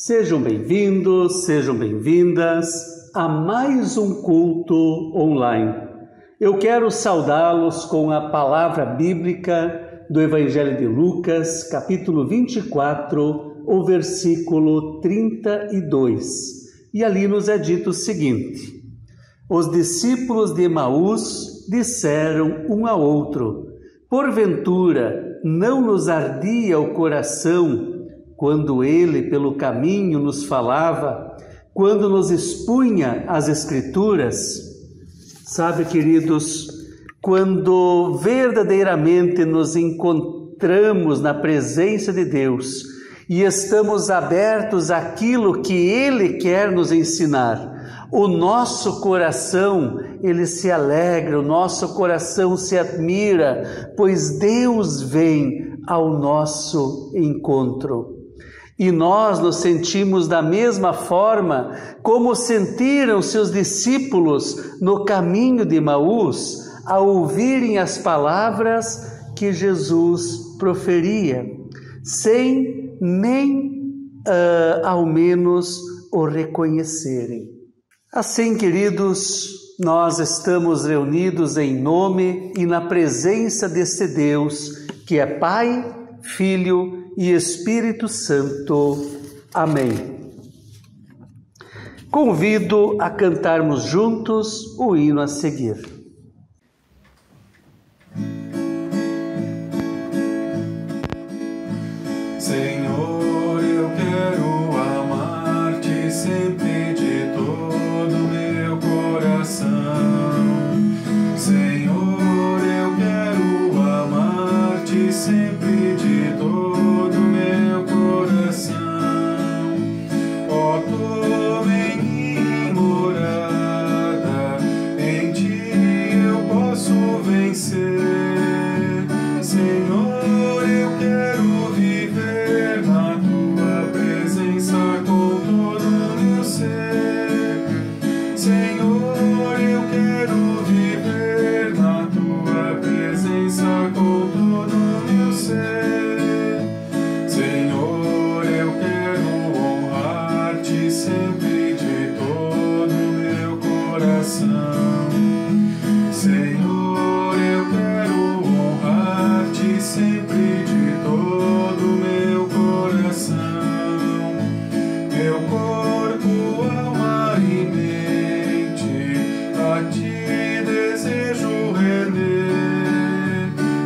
Sejam bem-vindos, sejam bem-vindas a mais um culto online. Eu quero saudá-los com a palavra bíblica do Evangelho de Lucas, capítulo 24, o versículo 32. E ali nos é dito o seguinte: os discípulos de Emaús disseram um ao outro: porventura não nos ardia o coração quando ele pelo caminho nos falava, quando nos expunha as Escrituras? Sabe, queridos, quando verdadeiramente nos encontramos na presença de Deus e estamos abertos àquilo que Ele quer nos ensinar, o nosso coração, ele se alegra, o nosso coração se admira, pois Deus vem ao nosso encontro. E nós nos sentimos da mesma forma como sentiram seus discípulos no caminho de Emaús, ao ouvirem as palavras que Jesus proferia, sem nem ao menos o reconhecerem. Assim, queridos, nós estamos reunidos em nome e na presença desse Deus, que é Pai, Filho e Espírito Santo. Amém. Convido a cantarmos juntos o hino a seguir. Senhor, eu quero amar-te sempre de todo meu coração. Senhor, eu quero amar-te sempre de todo meu coração. Ó, tome em morada, em ti eu posso vencer. Senhor, eu quero viver na tua presença com todo o meu ser. Senhor, eu quero viver na tua presença com todo o meu ser. Senhor, eu quero honrar-te sempre de todo o meu coração. Senhor, eu quero honrar-te sempre de todo o meu coração. Meu corpo, alma e mente a ti desejo render.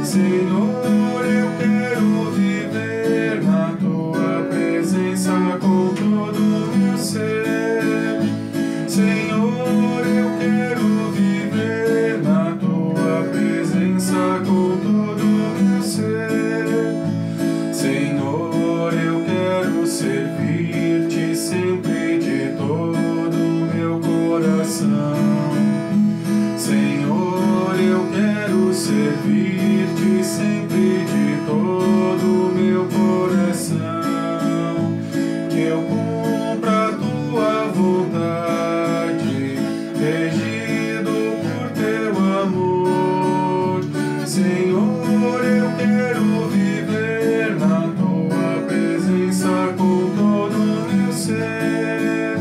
Senhor, eu quero viver na tua presença com todo o meu ser. Senhor, eu quero viver na tua presença com todo o meu ser. Senhor, eu quero servir-te sempre de todo o meu coração. Senhor, eu quero servir-te sempre de todo o meu coração. Que eu cumpra a tua vontade, regido por teu amor. Senhor, eu quero viver na tua presença com todo o meu ser.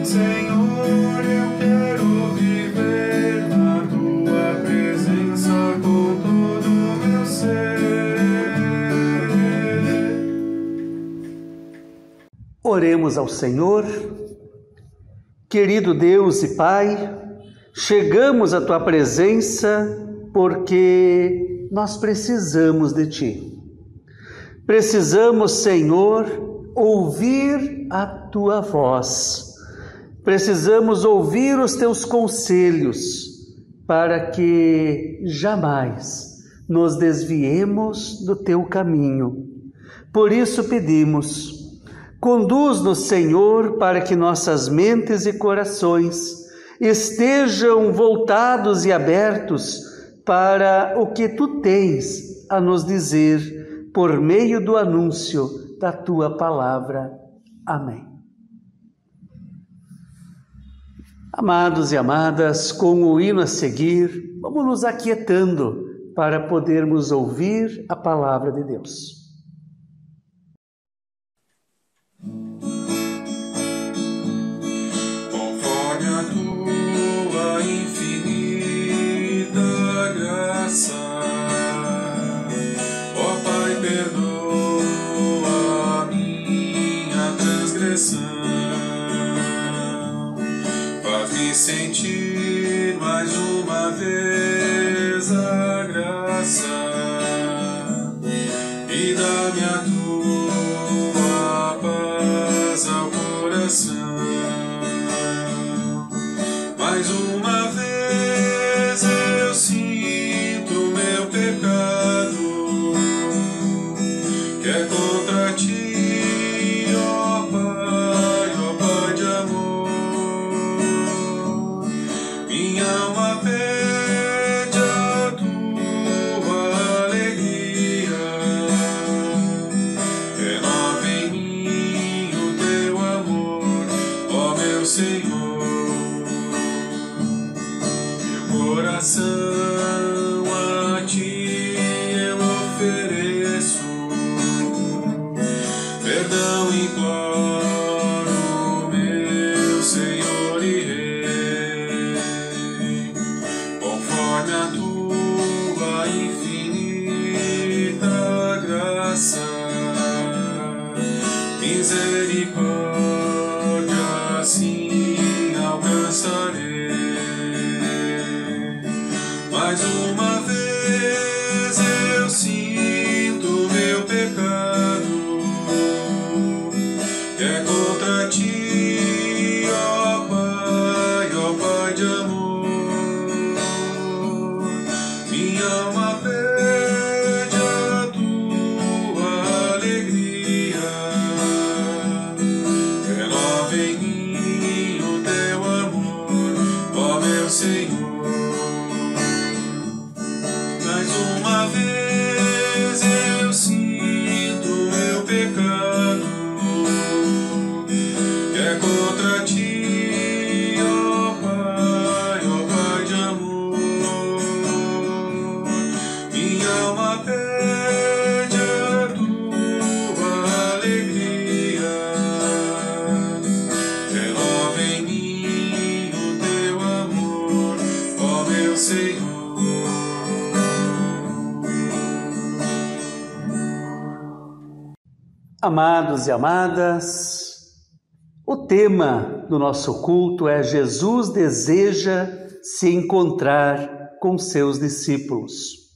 Senhor, eu quero viver na tua presença com todo o meu ser. Oremos ao Senhor. Querido Deus e Pai, chegamos à tua presença porque nós precisamos de Ti. Precisamos, Senhor, ouvir a Tua voz. Precisamos ouvir os Teus conselhos para que jamais nos desviemos do Teu caminho. Por isso pedimos: conduz-nos, Senhor, para que nossas mentes e corações estejam voltados e abertos para o que Tu tens a nos dizer por meio do anúncio da Tua palavra. Amém. Amados e amadas, com o hino a seguir, vamos nos aquietando para podermos ouvir a palavra de Deus. me sentir mais uma vez a graça e dá-me a tua paz ao coração. Mais uma vez eu sinto meu pecado, que é contra ti, ó Pai de amor. Minha alma pede a tua alegria, renova em mim o teu amor, ó meu Senhor. Coração a ti eu ofereço, perdão imploro, meu Senhor e Rei, conforme a tua infinita graça, misericórdia assim alcançarei. Mais uma vez eu sinto meu pecado, que é contra ti, ó Pai de amor. Minha alma pede a tua alegria, renova em mim o teu amor, ó meu Senhor. Mais uma vez eu sinto meu pecado, que é contra ti, ó Pai de amor. Minha alma pede a tua alegria, renova em mim o teu amor, ó meu Senhor. Amados e amadas, o tema do nosso culto é Jesus deseja se encontrar com seus discípulos.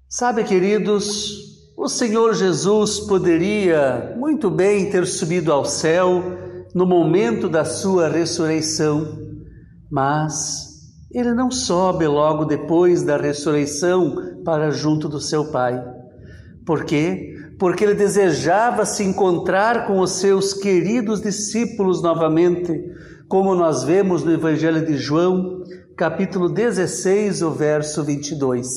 Sabe, queridos, o Senhor Jesus poderia muito bem ter subido ao céu no momento da sua ressurreição, mas ele não sobe logo depois da ressurreição para junto do seu Pai. Por quê? Porque ele desejava se encontrar com os seus queridos discípulos novamente, como nós vemos no Evangelho de João, capítulo 16, o verso 22.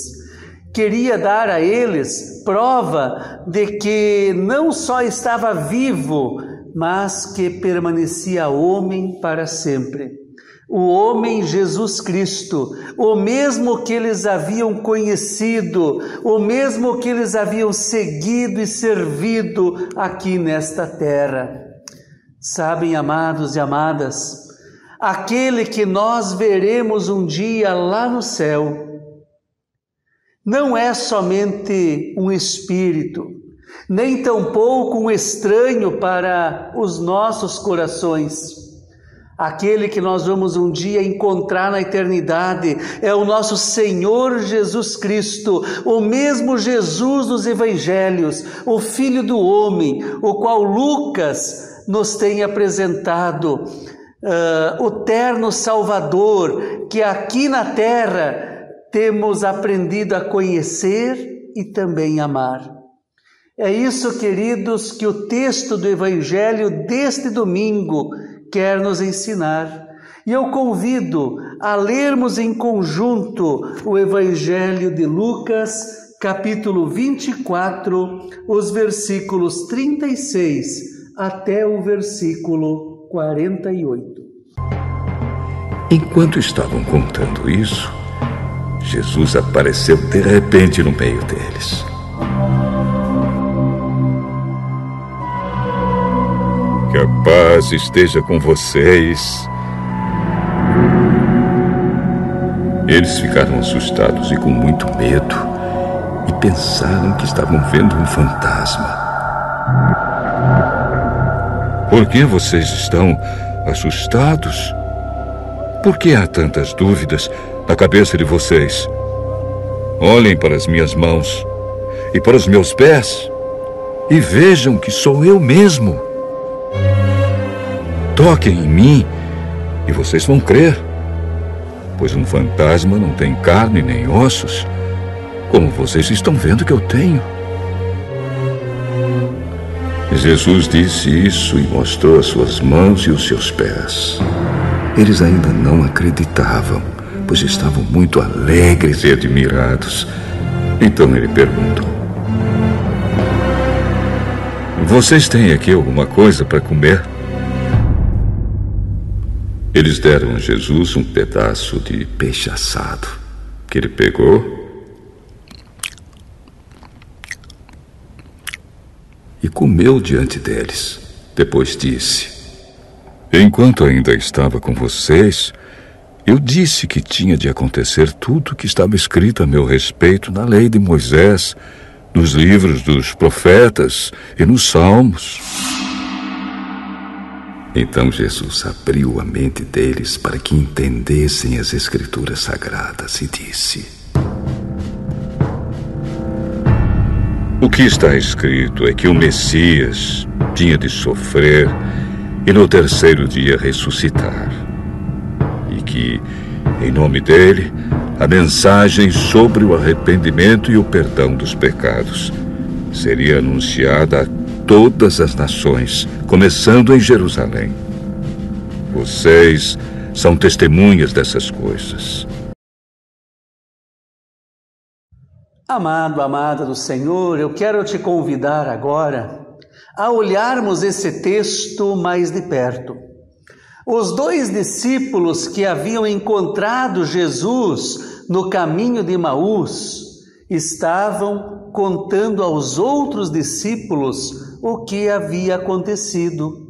Queria dar a eles prova de que não só estava vivo, mas que permanecia homem para sempre. O homem Jesus Cristo, o mesmo que eles haviam conhecido, o mesmo que eles haviam seguido e servido aqui nesta terra. Sabem, amados e amadas, aquele que nós veremos um dia lá no céu, não é somente um espírito, nem tampouco um estranho para os nossos corações. Aquele que nós vamos um dia encontrar na eternidade é o nosso Senhor Jesus Cristo, o mesmo Jesus dos Evangelhos, o Filho do Homem, o qual Lucas nos tem apresentado, o terno Salvador, que aqui na terra temos aprendido a conhecer e também amar. É isso, queridos, que o texto do Evangelho deste domingo quer nos ensinar. E eu convido a lermos em conjunto o Evangelho de Lucas, capítulo 24, os versículos 36 até o versículo 48. Enquanto estavam contando isso, Jesus apareceu de repente no meio deles. Que a paz esteja com vocês. Eles ficaram assustados e com muito medo e pensaram que estavam vendo um fantasma. Por que vocês estão assustados? Por que há tantas dúvidas na cabeça de vocês? Olhem para as minhas mãos e para os meus pés e vejam que sou eu mesmo. Toquem em mim e vocês vão crer, pois um fantasma não tem carne nem ossos, como vocês estão vendo que eu tenho. Jesus disse isso e mostrou as suas mãos e os seus pés. Eles ainda não acreditavam, pois estavam muito alegres e admirados. Então ele perguntou: vocês têm aqui alguma coisa para comer? Eles deram a Jesus um pedaço de peixe assado, que ele pegou e comeu diante deles. Depois disse: enquanto ainda estava com vocês, eu disse que tinha de acontecer tudo o que estava escrito a meu respeito na lei de Moisés, nos livros dos profetas e nos salmos. Então Jesus abriu a mente deles para que entendessem as Escrituras Sagradas e disse: o que está escrito é que o Messias tinha de sofrer e no terceiro dia ressuscitar, e que, em nome dele, a mensagem sobre o arrependimento e o perdão dos pecados seria anunciada a todas as nações, começando em Jerusalém. Vocês são testemunhas dessas coisas. Amado, amada do Senhor, eu quero te convidar agora a olharmos esse texto mais de perto. Os dois discípulos que haviam encontrado Jesus no caminho de Emaús estavam contando aos outros discípulos o que havia acontecido.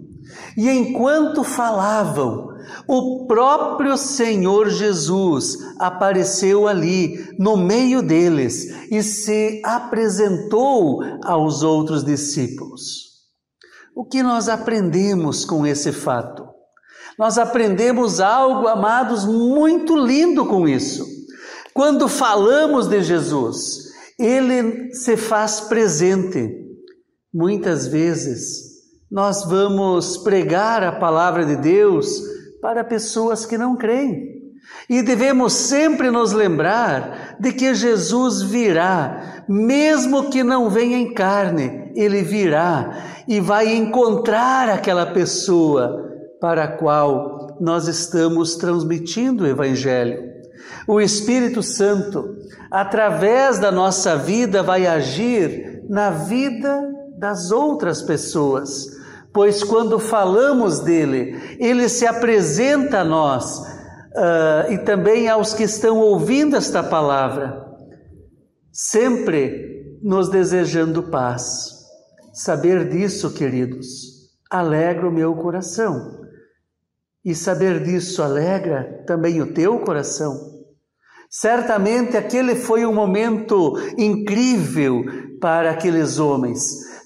E enquanto falavam, o próprio Senhor Jesus apareceu ali, no meio deles, e se apresentou aos outros discípulos. O que nós aprendemos com esse fato? Nós aprendemos algo, amados, muito lindo com isso. Quando falamos de Jesus, Ele se faz presente. Muitas vezes, nós vamos pregar a palavra de Deus para pessoas que não creem. E devemos sempre nos lembrar de que Jesus virá, mesmo que não venha em carne, Ele virá e vai encontrar aquela pessoa para a qual nós estamos transmitindo o Evangelho. O Espírito Santo, através da nossa vida, vai agir na vida das outras pessoas, pois quando falamos dele, ele se apresenta a nós e também aos que estão ouvindo esta palavra, sempre nos desejando paz. Saber disso, queridos, alegra o meu coração. E saber disso alegra também o teu coração. Certamente aquele foi um momento incrível para aqueles homens,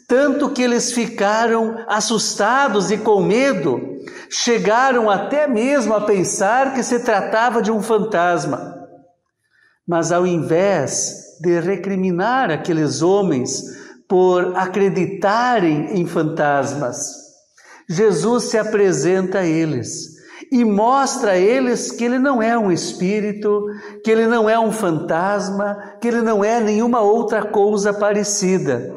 tanto que eles ficaram assustados e com medo, chegaram até mesmo a pensar que se tratava de um fantasma. Mas ao invés de recriminar aqueles homens por acreditarem em fantasmas, Jesus se apresenta a eles e mostra a eles que ele não é um espírito, que ele não é um fantasma, que ele não é nenhuma outra coisa parecida,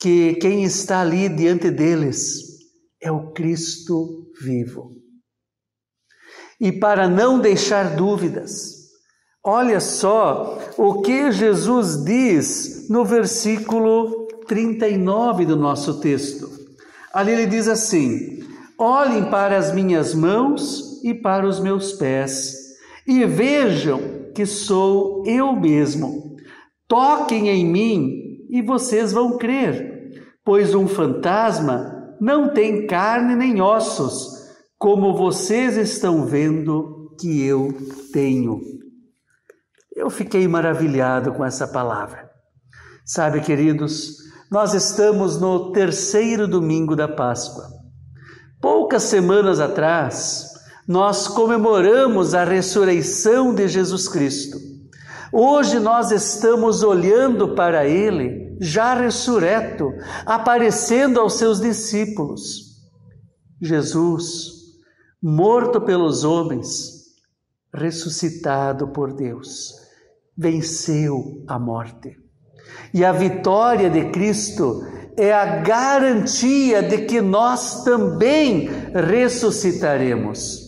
que quem está ali diante deles é o Cristo vivo. E para não deixar dúvidas, olha só o que Jesus diz no versículo 39 do nosso texto. Ali ele diz assim: olhem para as minhas mãos e para os meus pés, e vejam que sou eu mesmo. Toquem em mim e vocês vão crer, pois um fantasma não tem carne nem ossos, como vocês estão vendo que eu tenho. Eu fiquei maravilhado com essa palavra. Sabe, queridos, nós estamos no terceiro domingo da Páscoa. Poucas semanas atrás, nós comemoramos a ressurreição de Jesus Cristo. Hoje nós estamos olhando para Ele, já ressurreto, aparecendo aos seus discípulos. Jesus, morto pelos homens, ressuscitado por Deus, venceu a morte. E a vitória de Cristo é a garantia de que nós também ressuscitaremos.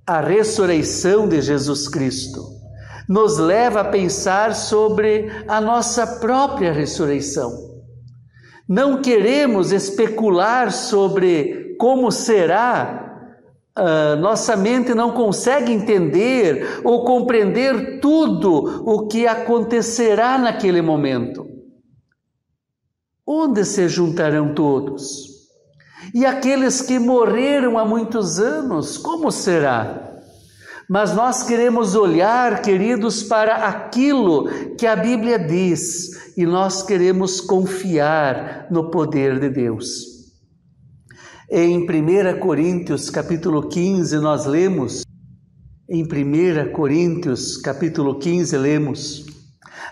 A ressurreição de Jesus Cristo nos leva a pensar sobre a nossa própria ressurreição. Não queremos especular sobre como será. Nossa mente não consegue entender ou compreender tudo o que acontecerá naquele momento. Onde se juntarão todos? E aqueles que morreram há muitos anos, como será? Mas nós queremos olhar, queridos, para aquilo que a Bíblia diz, e nós queremos confiar no poder de Deus. Em 1 Coríntios capítulo 15 nós lemos, em 1 Coríntios capítulo 15 lemos: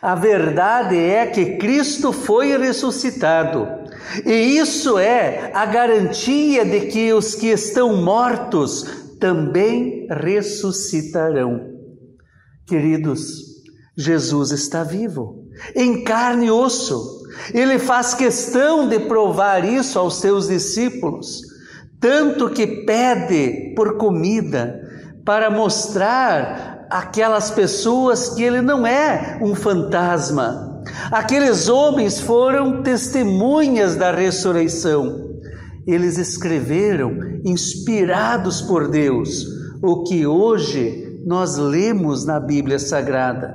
a verdade é que Cristo foi ressuscitado, e isso é a garantia de que os que estão mortos também ressuscitarão. Queridos, Jesus está vivo, em carne e osso. Ele faz questão de provar isso aos seus discípulos, tanto que pede por comida para mostrar àquelas pessoas que ele não é um fantasma. Aqueles homens foram testemunhas da ressurreição. Eles escreveram, inspirados por Deus, o que hoje nós lemos na Bíblia Sagrada,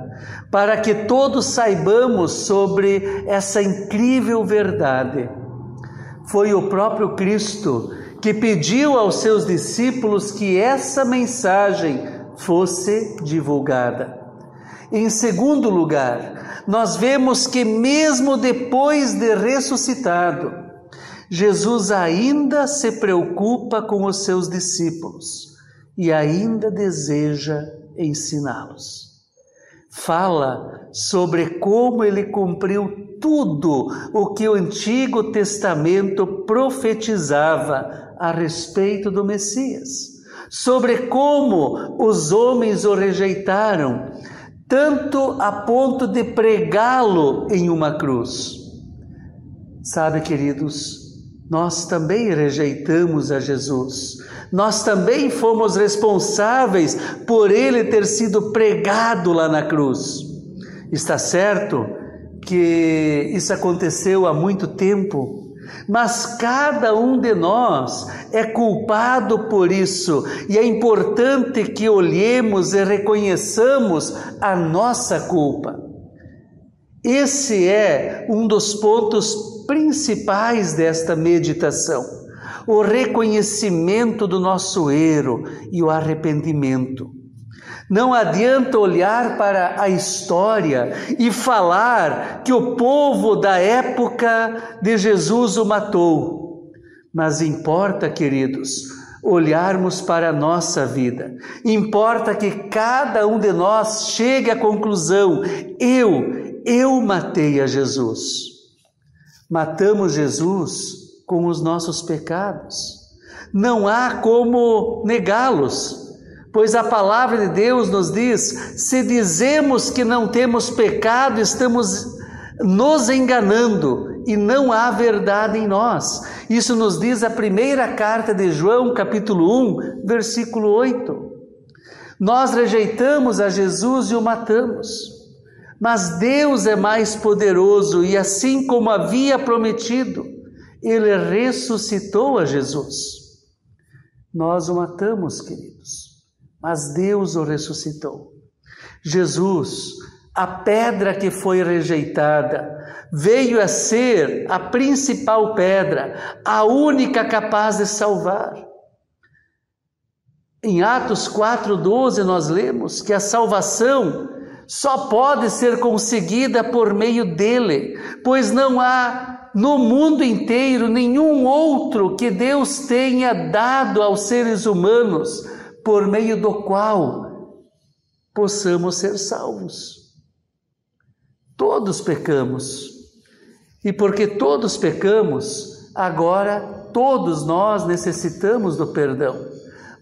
para que todos saibamos sobre essa incrível verdade. Foi o próprio Cristo que pediu aos seus discípulos que essa mensagem fosse divulgada. Em segundo lugar, nós vemos que mesmo depois de ressuscitado, Jesus ainda se preocupa com os seus discípulos e ainda deseja ensiná-los. Fala sobre como ele cumpriu tudo o que o Antigo Testamento profetizava a respeito do Messias, sobre como os homens o rejeitaram, tanto a ponto de pregá-lo em uma cruz. Sabe, queridos, nós também rejeitamos a Jesus. Nós também fomos responsáveis por ele ter sido pregado lá na cruz. Está certo que isso aconteceu há muito tempo, mas cada um de nós é culpado por isso, e é importante que olhemos e reconheçamos a nossa culpa. Esse é um dos pontos principais desta meditação, o reconhecimento do nosso erro e o arrependimento. Não adianta olhar para a história e falar que o povo da época de Jesus o matou, mas importa, queridos, olharmos para a nossa vida. Importa que cada um de nós chegue à conclusão: eu matei a Jesus. Matamos Jesus com os nossos pecados. Não há como negá-los, pois a palavra de Deus nos diz: se dizemos que não temos pecado, estamos nos enganando e não há verdade em nós. Isso nos diz a primeira carta de João, capítulo 1, versículo 8. Nós rejeitamos a Jesus e o matamos, mas Deus é mais poderoso e, assim como havia prometido, Ele ressuscitou a Jesus. Nós o matamos, queridos, mas Deus o ressuscitou. Jesus, a pedra que foi rejeitada, veio a ser a principal pedra, a única capaz de salvar. Em Atos 4:12 nós lemos que a salvação só pode ser conseguida por meio dele, pois não há no mundo inteiro nenhum outro que Deus tenha dado aos seres humanos por meio do qual possamos ser salvos. Todos pecamos. E porque todos pecamos, agora todos nós necessitamos do perdão.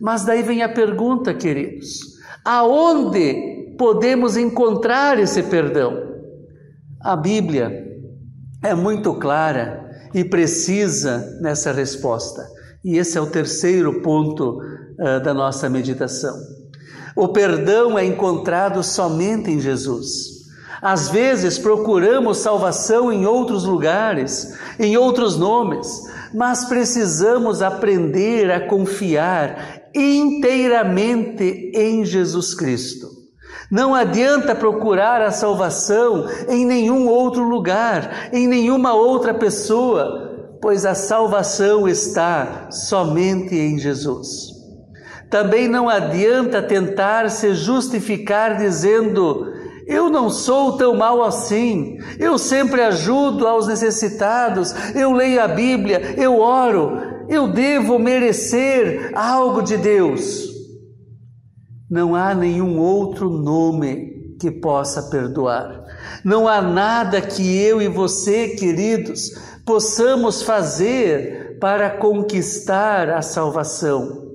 Mas daí vem a pergunta, queridos: aonde podemos encontrar esse perdão? A Bíblia é muito clara e precisa nessa resposta. E esse é o terceiro ponto da nossa meditação. O perdão é encontrado somente em Jesus. Às vezes procuramos salvação em outros lugares, em outros nomes, mas precisamos aprender a confiar inteiramente em Jesus Cristo. Não adianta procurar a salvação em nenhum outro lugar, em nenhuma outra pessoa, pois a salvação está somente em Jesus. Também não adianta tentar se justificar dizendo: eu não sou tão mau assim, eu sempre ajudo aos necessitados, eu leio a Bíblia, eu oro, eu devo merecer algo de Deus. Não há nenhum outro nome que possa perdoar. Não há nada que eu e você, queridos, possamos fazer para conquistar a salvação.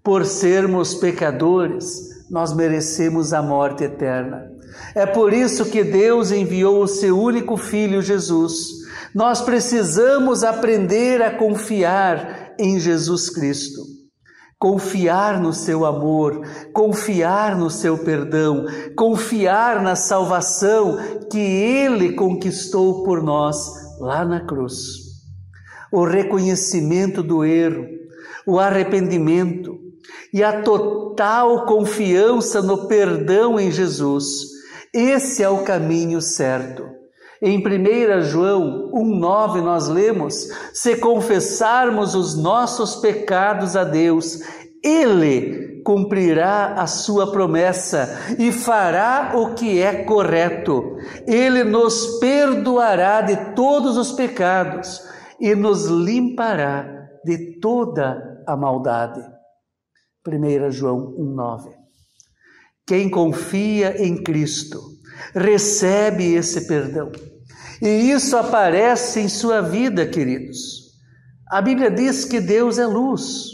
Por sermos pecadores, nós merecemos a morte eterna. É por isso que Deus enviou o seu único Filho, Jesus. Nós precisamos aprender a confiar em Jesus Cristo. Confiar no seu amor, confiar no seu perdão, confiar na salvação que Ele conquistou por nós lá na cruz. O reconhecimento do erro, o arrependimento e a total confiança no perdão em Jesus. Esse é o caminho certo. Em 1 João 1,9 nós lemos: se confessarmos os nossos pecados a Deus, Ele cumprirá a sua promessa e fará o que é correto. Ele nos perdoará de todos os pecados e nos limpará de toda a maldade. 1 João 1,9. Quem confia em Cristo recebe esse perdão. E isso aparece em sua vida, queridos. A Bíblia diz que Deus é luz.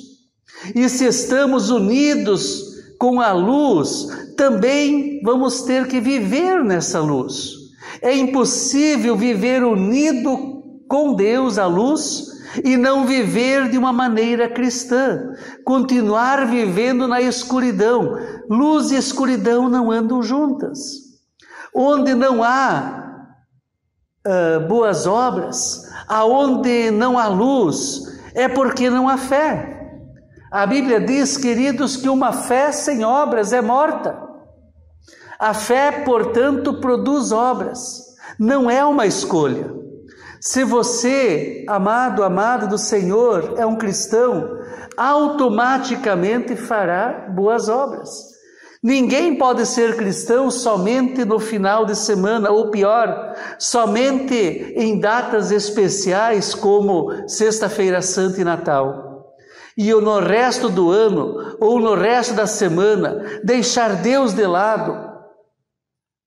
E se estamos unidos com a luz, também vamos ter que viver nessa luz. É impossível viver unido com Deus, a luz, e não viver de uma maneira cristã. Continuar vivendo na escuridão. Luz e escuridão não andam juntas. Onde não há boas obras, aonde não há luz, é porque não há fé. A Bíblia diz, queridos, que uma fé sem obras é morta. A fé, portanto, produz obras. Não é uma escolha. Se você, amado do Senhor, é um cristão, automaticamente fará boas obras. Ninguém pode ser cristão somente no final de semana, ou pior, somente em datas especiais como Sexta-feira Santa e Natal. E no resto do ano, ou no resto da semana, deixar Deus de lado.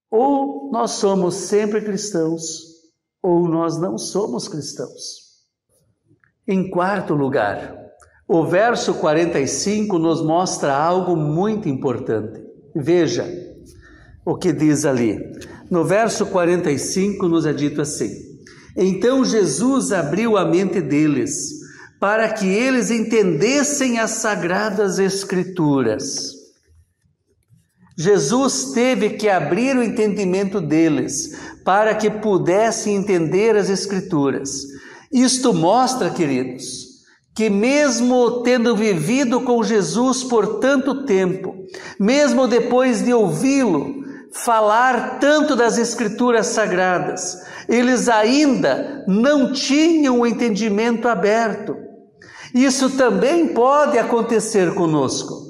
Ou nós somos sempre cristãos, ou nós não somos cristãos. Em quarto lugar, o verso 45 nos mostra algo muito importante. Veja o que diz ali. No verso 45 nos é dito assim: então Jesus abriu a mente deles, para que eles entendessem as sagradas Escrituras. Jesus teve que abrir o entendimento deles, para que pudessem entender as Escrituras. Isto mostra, queridos, que mesmo tendo vivido com Jesus por tanto tempo, mesmo depois de ouvi-lo falar tanto das Escrituras Sagradas, eles ainda não tinham o entendimento aberto. Isso também pode acontecer conosco.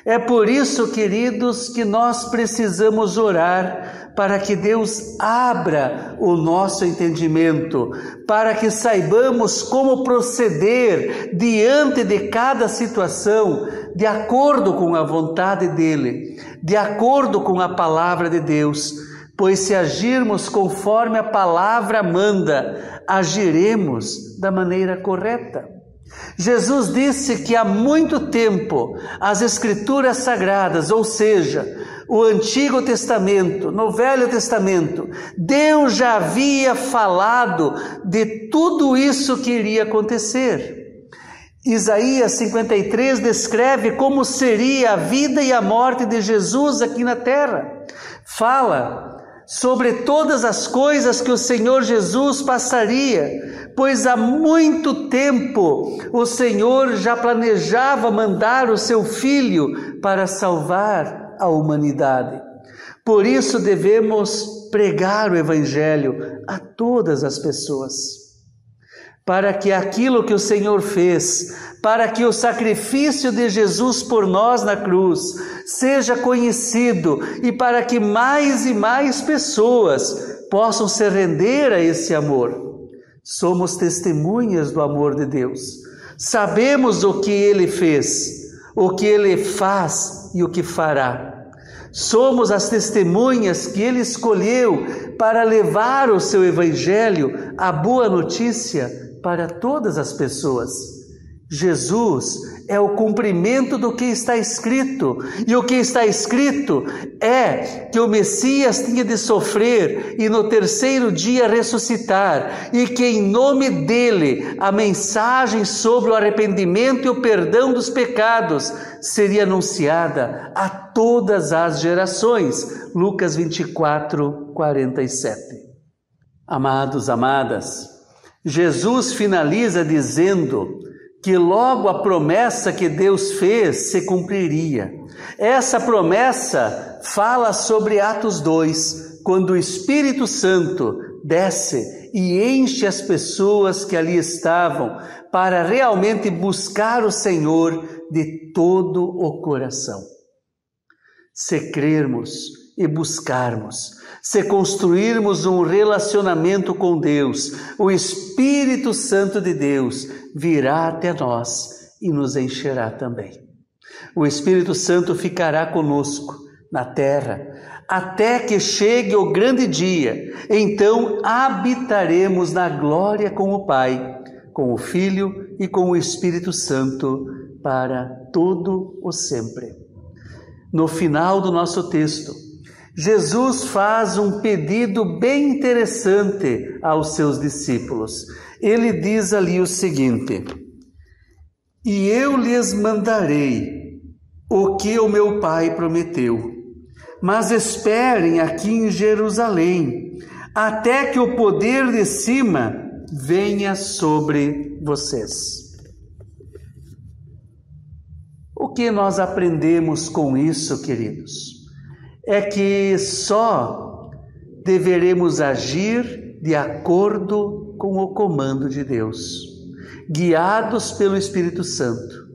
É por isso, queridos, que nós precisamos orar para que Deus abra o nosso entendimento, para que saibamos como proceder diante de cada situação, de acordo com a vontade dEle, de acordo com a palavra de Deus. Pois se agirmos conforme a palavra manda, agiremos da maneira correta. Jesus disse que há muito tempo as Escrituras Sagradas, ou seja, o Antigo Testamento, no Velho Testamento, Deus já havia falado de tudo isso que iria acontecer. Isaías 53 descreve como seria a vida e a morte de Jesus aqui na terra. Fala sobre todas as coisas que o Senhor Jesus passaria, pois há muito tempo o Senhor já planejava mandar o seu Filho para salvar a humanidade. Por isso devemos pregar o Evangelho a todas as pessoas, para que aquilo que o Senhor fez, para que o sacrifício de Jesus por nós na cruz seja conhecido e para que mais e mais pessoas possam se render a esse amor. Somos testemunhas do amor de Deus. Sabemos o que Ele fez, o que Ele faz e o que fará. Somos as testemunhas que Ele escolheu para levar o seu Evangelho, a boa notícia, para todas as pessoas. Jesus é o cumprimento do que está escrito, e o que está escrito é que o Messias tinha de sofrer e no terceiro dia ressuscitar, e que em nome dele a mensagem sobre o arrependimento e o perdão dos pecados seria anunciada a todas as gerações. Lucas 24, 47. Amados, amadas, Jesus finaliza dizendo que logo a promessa que Deus fez se cumpriria. Essa promessa fala sobre Atos 2, quando o Espírito Santo desce e enche as pessoas que ali estavam para realmente buscar o Senhor de todo o coração. Se crermos e buscarmos, se construirmos um relacionamento com Deus, o Espírito Santo de Deus virá até nós e nos encherá também. O Espírito Santo ficará conosco na terra, até que chegue o grande dia. Então habitaremos na glória com o Pai, com o Filho e com o Espírito Santo para todo o sempre. No final do nosso texto, Jesus faz um pedido bem interessante aos seus discípulos. Ele diz ali o seguinte: e eu lhes mandarei o que o meu Pai prometeu, mas esperem aqui em Jerusalém, até que o poder de cima venha sobre vocês. O que nós aprendemos com isso, queridos? É que só deveremos agir de acordo com o comando de Deus, guiados pelo Espírito Santo.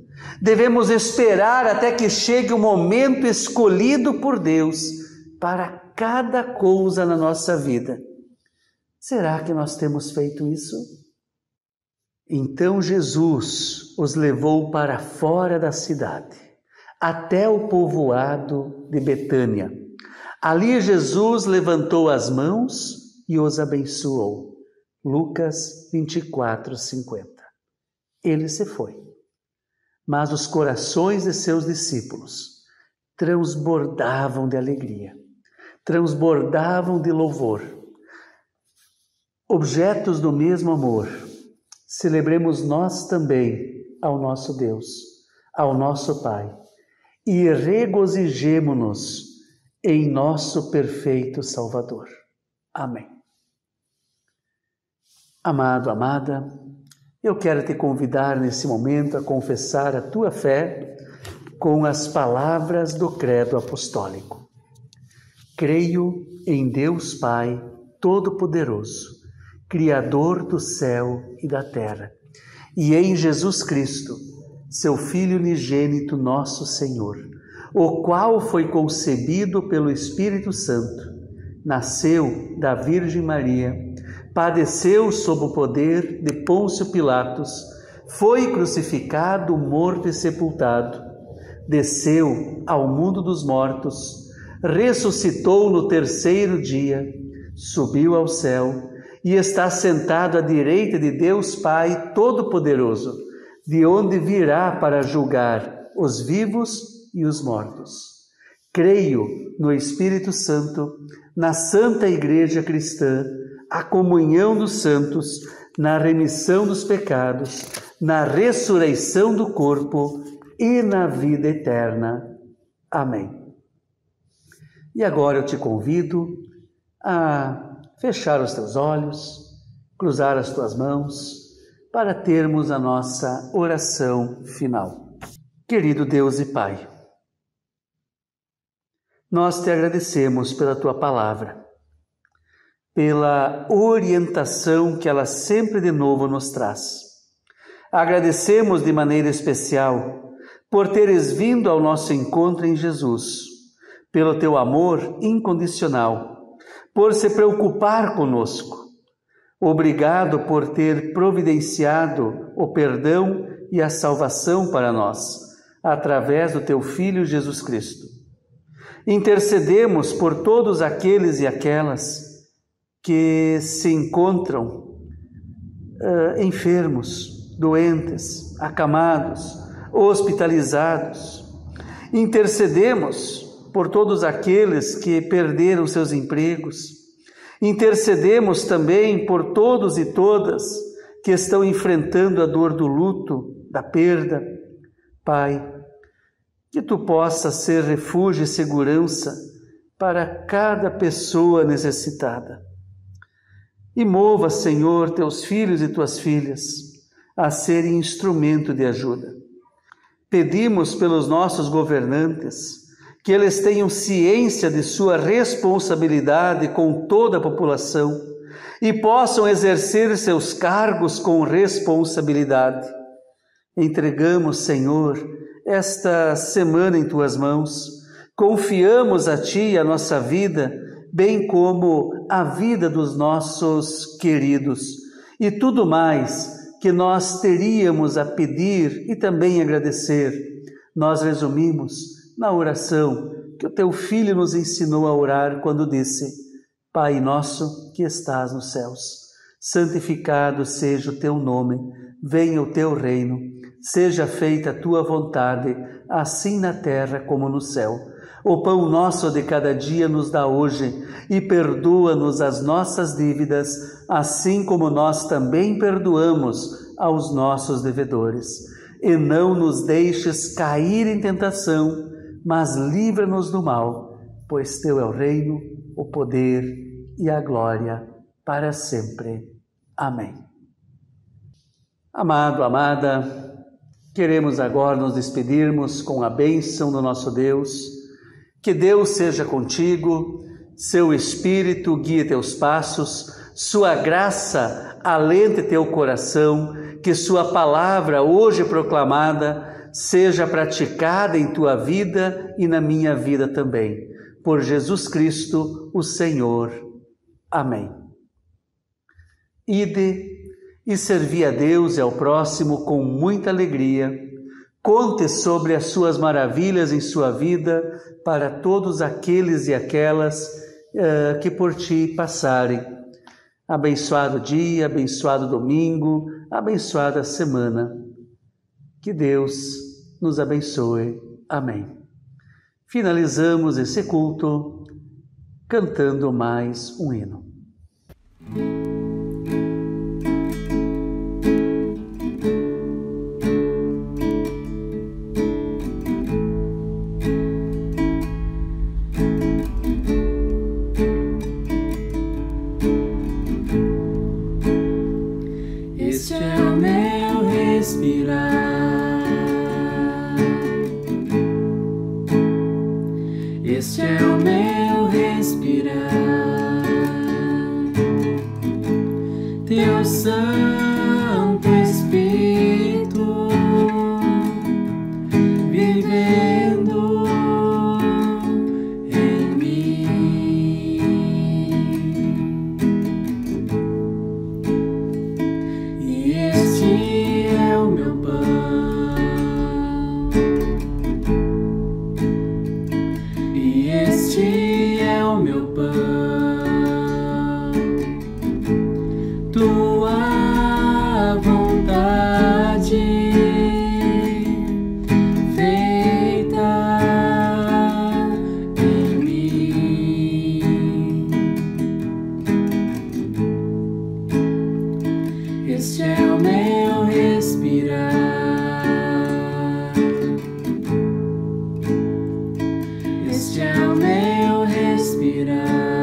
Devemos esperar até que chegue o momento escolhido por Deus para cada coisa na nossa vida. Será que nós temos feito isso? Então Jesus os levou para fora da cidade, até o povoado de Betânia. Ali Jesus levantou as mãos e os abençoou. Lucas 24, 50. Ele se foi, mas os corações de seus discípulos transbordavam de alegria, transbordavam de louvor. Objetos do mesmo amor, celebremos nós também ao nosso Deus, ao nosso Pai, e regozijemo-nos em nosso perfeito Salvador. Amém. Amado, amada, eu quero te convidar nesse momento a confessar a tua fé com as palavras do Credo Apostólico. Creio em Deus Pai Todo-Poderoso, Criador do céu e da terra, e em Jesus Cristo, seu Filho unigênito, nosso Senhor, o qual foi concebido pelo Espírito Santo, nasceu da Virgem Maria, padeceu sob o poder de Pôncio Pilatos, foi crucificado, morto e sepultado, desceu ao mundo dos mortos, ressuscitou no terceiro dia, subiu ao céu e está sentado à direita de Deus Pai Todo-Poderoso, de onde virá para julgar os vivos e os mortos. Creio no Espírito Santo, na Santa Igreja Cristã, a comunhão dos santos, na remissão dos pecados, na ressurreição do corpo e na vida eterna. Amém. E agora eu te convido a fechar os teus olhos, cruzar as tuas mãos, para termos a nossa oração final. Querido Deus e Pai, nós te agradecemos pela tua palavra, pela orientação que ela sempre de novo nos traz. Agradecemos de maneira especial por teres vindo ao nosso encontro em Jesus, pelo teu amor incondicional, por se preocupar conosco. Obrigado por ter providenciado o perdão e a salvação para nós, através do teu Filho Jesus Cristo. Intercedemos por todos aqueles e aquelas que se encontram enfermos, doentes, acamados, hospitalizados. Intercedemos por todos aqueles que perderam seus empregos. Intercedemos também por todos e todas que estão enfrentando a dor do luto, da perda. Pai, que tu possas ser refúgio e segurança para cada pessoa necessitada. E mova, Senhor, teus filhos e tuas filhas a serem instrumento de ajuda. Pedimos pelos nossos governantes que eles tenham ciência de sua responsabilidade com toda a população e possam exercer seus cargos com responsabilidade. Entregamos, Senhor, esta semana em tuas mãos, confiamos a ti a nossa vida, bem como a vida dos nossos queridos, e tudo mais que nós teríamos a pedir e também agradecer, nós resumimos na oração que o teu Filho nos ensinou a orar quando disse: Pai nosso que estás nos céus, santificado seja o teu nome, venha o teu reino, seja feita a tua vontade, assim na terra como no céu. O pão nosso de cada dia nos dá hoje e perdoa-nos as nossas dívidas, assim como nós também perdoamos aos nossos devedores. E não nos deixes cair em tentação, mas livra-nos do mal, pois teu é o reino, o poder e a glória para sempre. Amém. Amado, amada, queremos agora nos despedirmos com a bênção do nosso Deus. Que Deus seja contigo, seu Espírito guie teus passos, sua graça alente teu coração, que sua palavra hoje proclamada seja praticada em tua vida e na minha vida também. Por Jesus Cristo, o Senhor. Amém. Ide e servi a Deus e ao próximo com muita alegria. Conte sobre as suas maravilhas em sua vida para todos aqueles e aquelas que por ti passarem. Abençoado dia, abençoado domingo, abençoada semana. Que Deus nos abençoe. Amém. Finalizamos esse culto cantando mais um hino. Este é o meu respirar, este é o meu respirar, teu Santo Espírito vivendo meu pão. Tua vontade feita em mim. Este é o meu respirar. Este é o meu respirar.